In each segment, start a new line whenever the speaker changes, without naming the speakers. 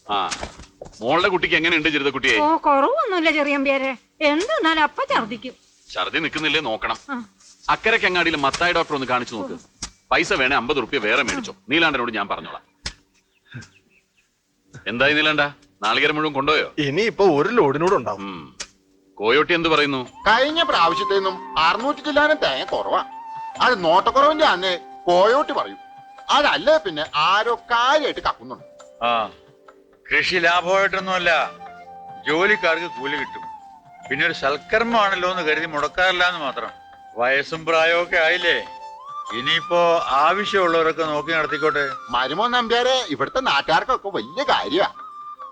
ആ മോളുടെ കുട്ടിക്ക് എങ്ങനെയുണ്ട് ചെറുതക്കുട്ടിയെ?
ഓ കുറവൊന്നുമില്ല ചെറിയമ്പ്യാരെ. എന്തെന്നാലും അപ്പ ഛർദിക്കും.
ഛർദി നിൽക്കുന്നില്ലേ നോക്കണം. അക്കരക്ക് അങ്ങാടിയിൽ മത്തായി ഡോക്ടർ ഒന്ന് കാണിച്ചു നോക്ക്. പൈസ വേണേ 50 റുപ്യ വേറെ മേടിച്ചോ. നീലാണ്ടനോട് ഞാൻ പറഞ്ഞോളാം. എന്തായി നീലാണ്ട, നാളികേരം മുഴുവൻ കൊണ്ടുപോയോ?
ഇനിയിപ്പോ ഒരു ലോഡിനോട് ഉണ്ടാവും.
കോയോട്ടി എന്ത് പറയുന്നു?
കഴിഞ്ഞ പ്രാവശ്യത്തേന്നും 600 ചില്ലാനും തേങ്ങ കുറവാ. അത് നോട്ടക്കുറവിന്റെ അന്ന് കോയോട്ടി പറയും. അതല്ലേ പിന്നെ ആരോ കാര്യമായിട്ട് കക്കുന്നുണ്ട്.
ആ കൃഷി ലാഭമായിട്ടൊന്നുമല്ല, ജോലിക്കാർക്ക് കൂലി കിട്ടും. പിന്നെ ഒരു സൽക്കർമ്മമാണല്ലോ എന്ന് കരുതി മുടക്കാറില്ല എന്ന് മാത്രം. വയസ്സും പ്രായമൊക്കെ ആയില്ലേ, ഇനിയിപ്പോ ആവശ്യമുള്ളവരൊക്കെ നോക്കി നടത്തിക്കോട്ടെ.
മരുമോൻ നമ്പ്യാരെ ഇവിടുത്തെ നാട്ടുകാർക്കൊക്കെ വലിയ കാര്യമാ.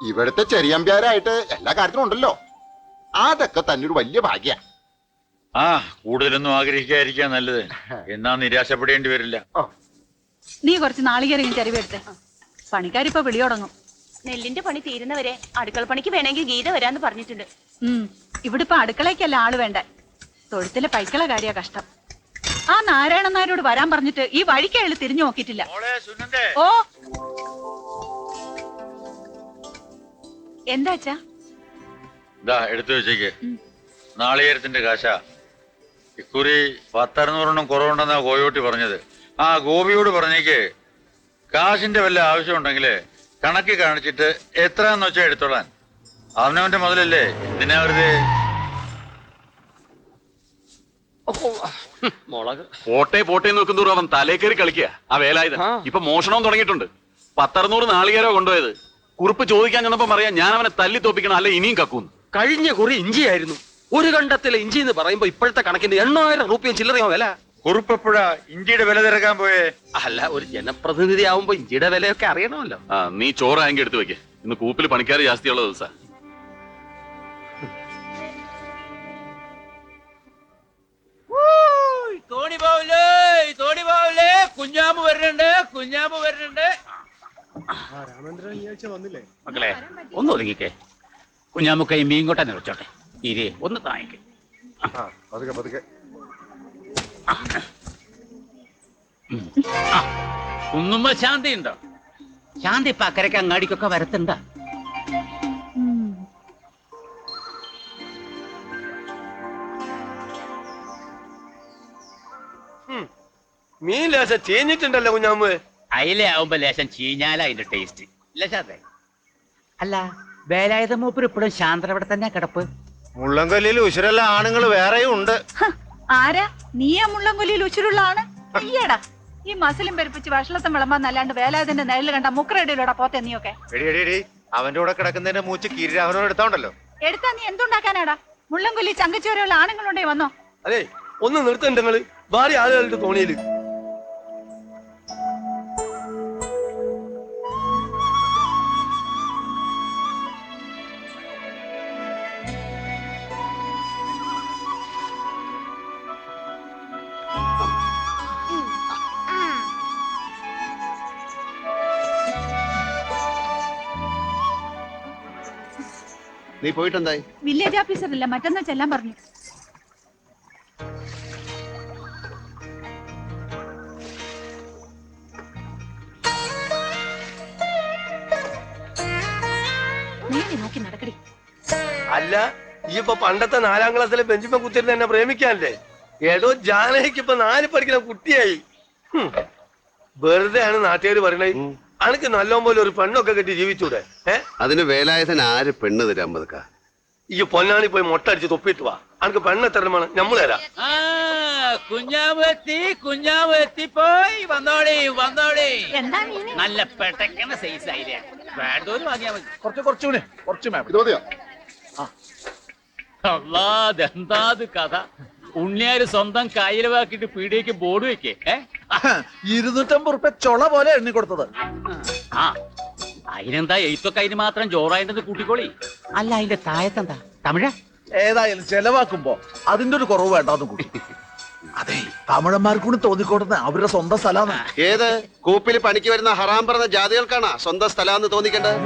ഇവിടുത്തെ ചെറിയമ്പ്യാരായിട്ട് എല്ലാ കാര്യത്തിലും ഉണ്ടല്ലോ. അതൊക്കെ തന്നെ ഒരു വലിയ ഭാഗ്യ.
ആ കൂടുതലൊന്നും ആഗ്രഹിക്കാതിരിക്കാൻ നല്ലത്. എന്നാ നിരാശപ്പെടേണ്ടി വരില്ല.
നീ കുറച്ച് നാളികേരം ചരിവെടുത്തേ. പണിക്കാരിപ്പോ വിളി തുടങ്ങും.
നെല്ലിന്റെ പണി തീരുന്നവരെ അടുക്കള പണിക്ക് വേണമെങ്കിൽ ഗീത വരാന്ന് പറഞ്ഞിട്ടുണ്ട്.
ഇവിടെ ഇപ്പൊ അടുക്കളയ്ക്കല്ല ആള് വേണ്ട, തൊഴുത്തിലെ പൈക്കള കാര്യ കഷ്ടം. ആ നാരായണൻ നായരോട് വരാൻ പറഞ്ഞിട്ട് ഈ വഴിക്ക് അയാൾ തിരിഞ്ഞു നോക്കിയിട്ടില്ല. ഓ എന്താച്ചാ?
ഇതാ എടുത്തു വെച്ചേക്ക്. നാളികേരത്തിന്റെ കാശ ഇക്കുറി 10-600 കുറവുണ്ടെന്നാ കോയോട്ടി പറഞ്ഞത്. ആ ഗോപിയോട് പറഞ്ഞേക്ക് കാശിന്റെ വല്ല ആവശ്യമുണ്ടെങ്കില് കണക്ക് കാണിച്ചിട്ട് എത്രയാന്ന് വെച്ചാ എടുത്തോളാൻ. അവനവന്റെ മുതലല്ലേ, എന്തിനാ വെറുതെ.
പോട്ടെ പോട്ടെ നോക്കുന്നതോറും അവൻ തലേ കയറി കളിക്കുക. ആ വേലായുധൻ ഇപ്പൊ മോഷണവും തുടങ്ങിയിട്ടുണ്ട്. 10-600 നാളികേരോ കൊണ്ടുപോയത്. കുറിപ്പ് ചോദിക്കാൻ ചെന്നപ്പോ പറയാം ഞാൻ അവനെ തല്ലി തോപ്പിക്കണം, അല്ല ഇനിയും കക്കൂന്ന്.
കഴിഞ്ഞ കുറി ഇഞ്ചിയായിരുന്നു. ഒരു കണ്ടത്തിലെ ഇഞ്ചി എന്ന് പറയുമ്പോ ഇപ്പോഴത്തെ കണക്കിന് 8000 രൂപയും ചില്ലറയോ വില.
കുറിപ്പെപ്പോഴാ ഇഞ്ചിയുടെ വില തിരക്കാൻ പോയേ?
അല്ല, ഒരു ജനപ്രതിനിധി ആവുമ്പോ ഇഞ്ചിയുടെ വിലയൊക്കെ അറിയണമല്ലോ.
ആ നീ ചോറായെങ്കിൽ എടുത്തു വെക്കേ. ഇന്ന് കൂപ്പിൽ പണിക്കാർ ജാസ്തിയുള്ള ദിവസാ.
തോണി പോവില്ലേ, തോണി പോവില്ലേ, കുഞ്ഞാമ്പ് വരുന്നുണ്ട്, കുഞ്ഞാമ്പ് വരുന്നുണ്ട്.
മക്കളെ ഒന്ന് ഒതുങ്ങിക്കേ. കുഞ്ഞാമുക്കൈ മീൻകൊട്ട നിറച്ചോട്ടെ. ഇരേ ഒന്ന് താങ്ങിക്കേ. കുന്നുമ്മ ശാന്തി ഉണ്ടോ? ശാന്തി ഇപ്പൊ അക്കരക്ക് അങ്ങാടിക്കൊക്കെ വരത്തുണ്ട.
മീൻ ലേശം ചീഞ്ഞിട്ടുണ്ടല്ലോ കുഞ്ഞാമ്പ്.
അയില ആവുമ്പോ ലേശം ചീഞ്ഞാല അതിന്റെ ടേസ്റ്റ് ഇല്ല ശാന്തേ. അല്ല വേലായുധ മൂപ്പർ ഇപ്പോഴും ശാന്തര ഇവിടെ തന്നെ കിടപ്പ്.
മുള്ളംകൊല്ലിയിൽ ഉശിരല്ല ആണുങ്ങൾ വേറെയും ഉണ്ട്.
ആരാ നീയാ മുള്ളംകൊല്ലിയിൽ ഉച്ചിരുള്ള ആണ്? അയ്യടാ, ഈ മസിലും പെരുപ്പിച്ച് വഷളത്തം വിളമ്പാന്നല്ലാണ്ട് വേലായുധന്റെ നിഴല് കണ്ട മുക്കറയിലൂടെ പോത്തെ നീയൊക്കെ.
അവന്റെ കൂടെ കിടക്കുന്നതിന്റെ മൂച്ച് കിരിരാഹനോട് എടുത്തോണ്ടല്ലോ.
എടുത്താ നീ എന്തുണ്ടാക്കാനാടാ? മുള്ളംകൊല്ലി ചങ്കച്ചോരെയുള്ള ആണുങ്ങളുണ്ടേ വന്നോ?
അതെ, ഒന്ന് നിർത്തണ്ട നിങ്ങള്. ഭാര്യ ആളുകളുടെ തോണിയില്
നീ പോയിട്ടെന്തായി?
വില്ലേജ് ഓഫീസറല്ല, മറ്റന്നാ ചെല്ലാൻ പറഞ്ഞു. നോക്കി നടക്കടി.
അല്ല, ഈ ഇപ്പൊ പണ്ടത്തെ 4ാം ക്ലാസ്സിലെ ബെഞ്ചിമ കുത്തിരുന്ന് എന്നെ പ്രേമിക്കാനല്ലേ? ഏടോ ജാനകിക്ക് ഇപ്പൊ 4 പഠിക്കുന്ന കുട്ടിയായി. വെറുതെ ആണ് നാട്ടുകാര് പറയണേ. അനക്ക് നല്ലോപോലെ ഒരു പെണ്ണൊക്കെ കെട്ടി ജീവിച്ചൂടെ?
അതിന് വേലായുധൻ ആര് പെണ്ണ് തരാൻ പതുക്ക?
ഈ പൊന്നാണി പോയി മൊട്ട അടിച്ച് തൊപ്പിട്ട് വാ. അനക്ക് പെണ്ണ് എത്ര വേണം? നമ്മൾ തരാം.
കുഞ്ഞാമ്പ് എത്തി, കുഞ്ഞാമ്പ് എത്തിപ്പോയി. വന്നോളി വന്നോളി.
എന്താ
നല്ല പെട്ടക്കണ സൈസ് ആയില്ലേ?
വേണ്ടോര് വാങ്ങിയാ മതി.
ഇതോതെയോ?
അല്ലാതെന്താത് കഥ. ഉണ്ണിയാര് സ്വന്തം കയ്യിലവാക്കിട്ട് പീടിയേക്ക് ബോർഡ് വെക്കേ.
250 റുപ്യ ചൊള പോലെ എണ്ണി കൊടുത്തത്.
ആ അതിനെന്താ എഴുത്തൊക്കെ അതിന് മാത്രം ജോറായിട്ടെന്ന് കൂട്ടിക്കോളി. അല്ല അതിന്റെ താഴത്തെന്താ തമിഴ?
ഏതായാലും ചെലവാക്കുമ്പോ അതിന്റെ ഒരു കുറവ് വേണ്ടാന്ന് കൂടി. അതെ, തമിഴന്മാർക്കൂടി തോന്നിക്കോട്ടെ അവരുടെ സ്വന്തം സ്ഥലമാണ്.
ഏത് കൂപ്പിൽ പണിക്ക് വരുന്ന ഹറാം പറഞ്ഞ ജാതികൾക്കാണ് സ്വന്തം സ്ഥലമാണെന്ന് തോന്നിക്കേണ്ടത്?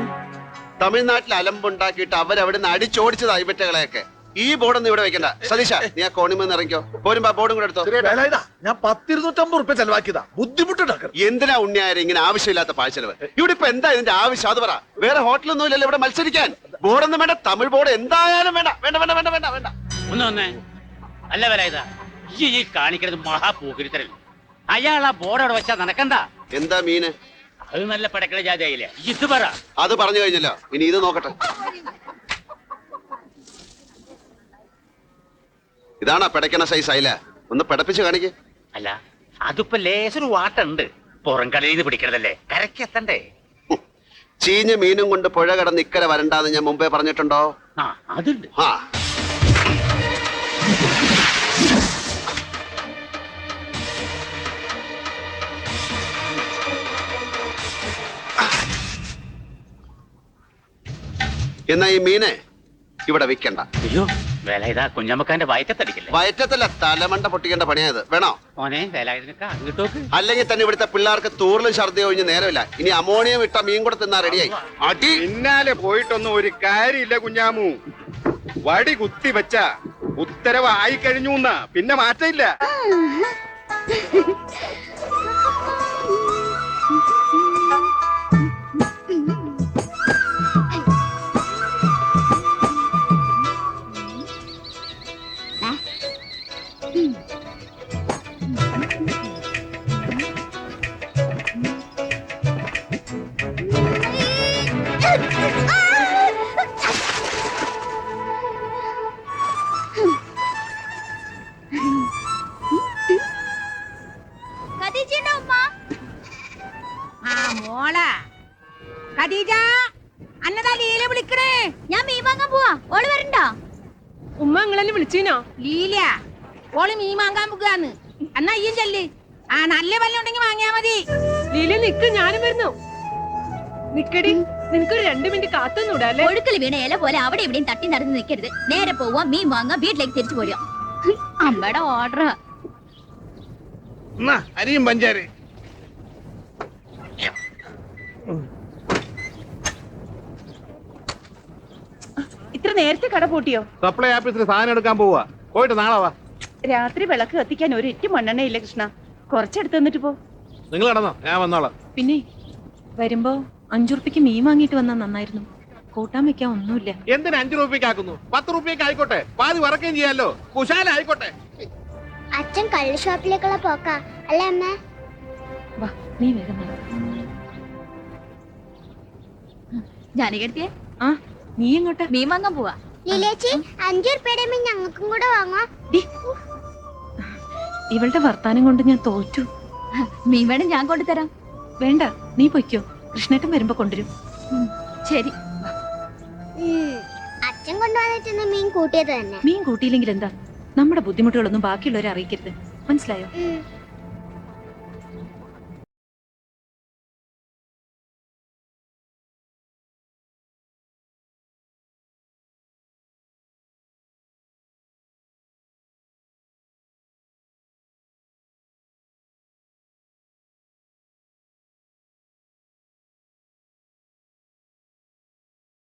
തമിഴ്നാട്ടിൽ അലമ്പുണ്ടാക്കിയിട്ട് അവരവിടുന്ന് അടിച്ചോടിച്ചതാ ഇവറ്റകളെയൊക്കെ. ഈ ബോർഡൊന്നും ഇവിടെ വെക്കണ്ട. സതീശ, നീ ആ കോണിമെന്ന് ഇറങ്ങിക്കോ. പോരുമ്പോ ബോർഡും കൂടെ എടുത്തോ.
വേലായുധ, ഞാൻ 1,250 ചെലവാക്കിയതാ. ബുദ്ധിമുട്ടുണ്ടാക്കരുത്.
എന്തിനാ ഉണ്ണിയായാലും ഇങ്ങനെ ആവശ്യമില്ലാത്ത പാഴ്ചെലവ്? ഇവിടെ ഇപ്പൊ എന്താ ഇതിന്റെ ആവശ്യം? അത് പറ. വേറെ ഹോട്ടലൊന്നും ഇല്ലല്ലോ ഇവിടെ മത്സരിക്കാൻ. ബോർഡൊന്നും വേണ്ട, തമിഴ് ബോർഡ് എന്തായാലും വേണ്ട. വേണ്ട വേണ്ട വേണ്ട വേണ്ട വേണ്ട.
ഒന്നേ അല്ല വേലായുധ, ഈ കാണിക്കുന്നത് മഹാപൂകരിത്തരൽ. അയാൾ ആ ബോർഡ് അവിടെ വെച്ചാ നടക്കണ്ട.
എന്താ മീന്?
അത് നല്ല പടക്കട ജാതിയായില്ലേ. ഇത് പറ.
അത് പറഞ്ഞു കഴിഞ്ഞല്ലോ, ഇനി ഇത് നോക്കട്ടെ. ഇതാണോ പിടയ്ക്കണ സൈസ് ആയില്ല? ഒന്ന് പിടപ്പിച്ച് കാണിക്ക്.
അല്ല, അതിപ്പോ ലേശൊരു വാട്ടുണ്ട്. പുറം കടലിൽ നിന്ന് പിടിക്കണതല്ലേ, കരക്ക് എത്തണ്ടേ?
ചീഞ്ഞ മീനും കൊണ്ട് പുഴ കടന്ന് ഇക്കരെ വരണ്ടാന്ന് ഞാൻ മുമ്പേ പറഞ്ഞിട്ടുണ്ടോ?
ആ അതുണ്ട്.
ആ എന്നാ ഈ മീനെ ഇവിടെ വിൽക്കണ്ട.
അയ്യോ വേലായുധ, കുഞ്ഞമ്മക്കാന്റെ വയറ്റത്തടിക്കല്ലേ.
വയറ്റത്തല്ല, തലമണ്ട പൊട്ടിക്കേണ്ട പണിയായത്. വേണോ?
മോനെ വേലായുധനൊക്കെ അത് കിട്ടോക്ക്.
അല്ലെങ്കിൽ തന്നെ ഇവിടുത്തെ പിള്ളേർക്ക് തൂറിലും ഛർദി ഒഴിഞ്ഞ് നേരമില്ല. ഇനി അമോണിയം ഇട്ട മീൻ കൂടെ തിന്നാ റെഡിയായി. അടി
പിന്നാലെ പോയിട്ടൊന്നും ഒരു കാര്യമില്ല കുഞ്ഞാമു. വടി കുത്തി വെച്ച ഉത്തരവ് ആയി കഴിഞ്ഞു, പിന്നെ മാറ്റമില്ല.
മോളാ ഖദീജ, അന്നതാ ലീല വിളിക്കണേ.
ഞാൻ മീൻ വാങ്ങാൻ പോവാ. ഓള് വരണ്ട.
ഉമ്മ നിങ്ങളെന്നെ വിളിച്ചീനോ? ലീല ഓള് മീൻ വാങ്ങാൻ പോകാന്ന്. എന്നാ അയ്യും ചെല്ല്. ആ നല്ല വല്ല ഉണ്ടെങ്കിൽ വാങ്ങിയാ മതി. ലീല നിക്ക്, ഞാനും വരുന്നു. നിക്കടി, നിനക്കൊരു 2 മിനിറ്റ് കാത്തുന്നൂടല്ലേ?
ഒഴുക്കൽ വീണ ഇല പോലെ അവിടെ ഇവിടെയും തട്ടി നടന്ന് നിൽക്കരുത്. നേരെ പോവാ, മീൻ വാങ്ങാ, വീട്ടിലേക്ക് തിരിച്ചു പോരുക. അമ്മയുടെ ഓർഡർ.
അരിയും പഞ്ചാര.
ഇത്ര നേരത്തെ കട പൂട്ടിയോ?
സപ്ലൈ ഓഫീസിൽ സാധനം എടുക്കാൻ പോവാ. പോയിട്ട് നാളെ വാ.
രാത്രി വിളക്ക് കത്തിക്കാൻ ഒരു ഇറ്റ് മണ്ണെണ്ണയില്ല കൃഷ്ണ. കുറച്ചെടുത്ത് തന്നിട്ട് പോ.
നിങ്ങൾ കടന്നോ, ഞാൻ വന്നോളാം.
പിന്നെ വരുമ്പോ 5 ഉറുപ്പിക്ക് മീൻ വാങ്ങിട്ട് വന്നാ നന്നായിരുന്നു. കൂട്ടാൻ വെക്കാൻ ഒന്നുമില്ല.
എന്തിനാ 5 രൂപയ്ക്കാക്കുന്നു? 10 രൂപയ്ക്ക് ആയിക്കോട്ടെ, പാതി വറക്കുകയും ചെയ്യാലോ. കുശാല ആയിക്കോട്ടെ.
അച്ഛൻ കള്ള് ഷോപ്പിലേക്കുള്ള പോക്കാ അല്ലേ അമ്മ?
വാ, നീ വേഗം നട.
ജാനകെടുത്തിയേ.
ആ, നീ എങ്ങോട്ടാ?
മീൻ വാങ്ങാൻ പോവാ. ലീലേച്ചി, 5 രൂപയുടെ മീൻ ഞങ്ങൾക്കും കൂടെ വാങ്ങാം.
ഇവളുടെ വർത്താനം കൊണ്ട് ഞാൻ തോറ്റു.
മീൻ വേണം, ഞാൻ കൊണ്ടുതരാം.
വേണ്ട, നീ പൊയ്ക്കോ. കൃഷ്ണേട്ടൻ വരുമ്പോ കൊണ്ടുവരും.
ശരി. അച്ഛൻ കൊണ്ടുവന്നിട്ടുന്ന മീൻ കൂട്ടിയത് തന്നെ.
മീൻ കൂട്ടിയില്ലെങ്കിൽ എന്താ? നമ്മുടെ ബുദ്ധിമുട്ടുകളൊന്നും ബാക്കിയുള്ളവരെ അറിയിക്കരുത്, മനസ്സിലായോ?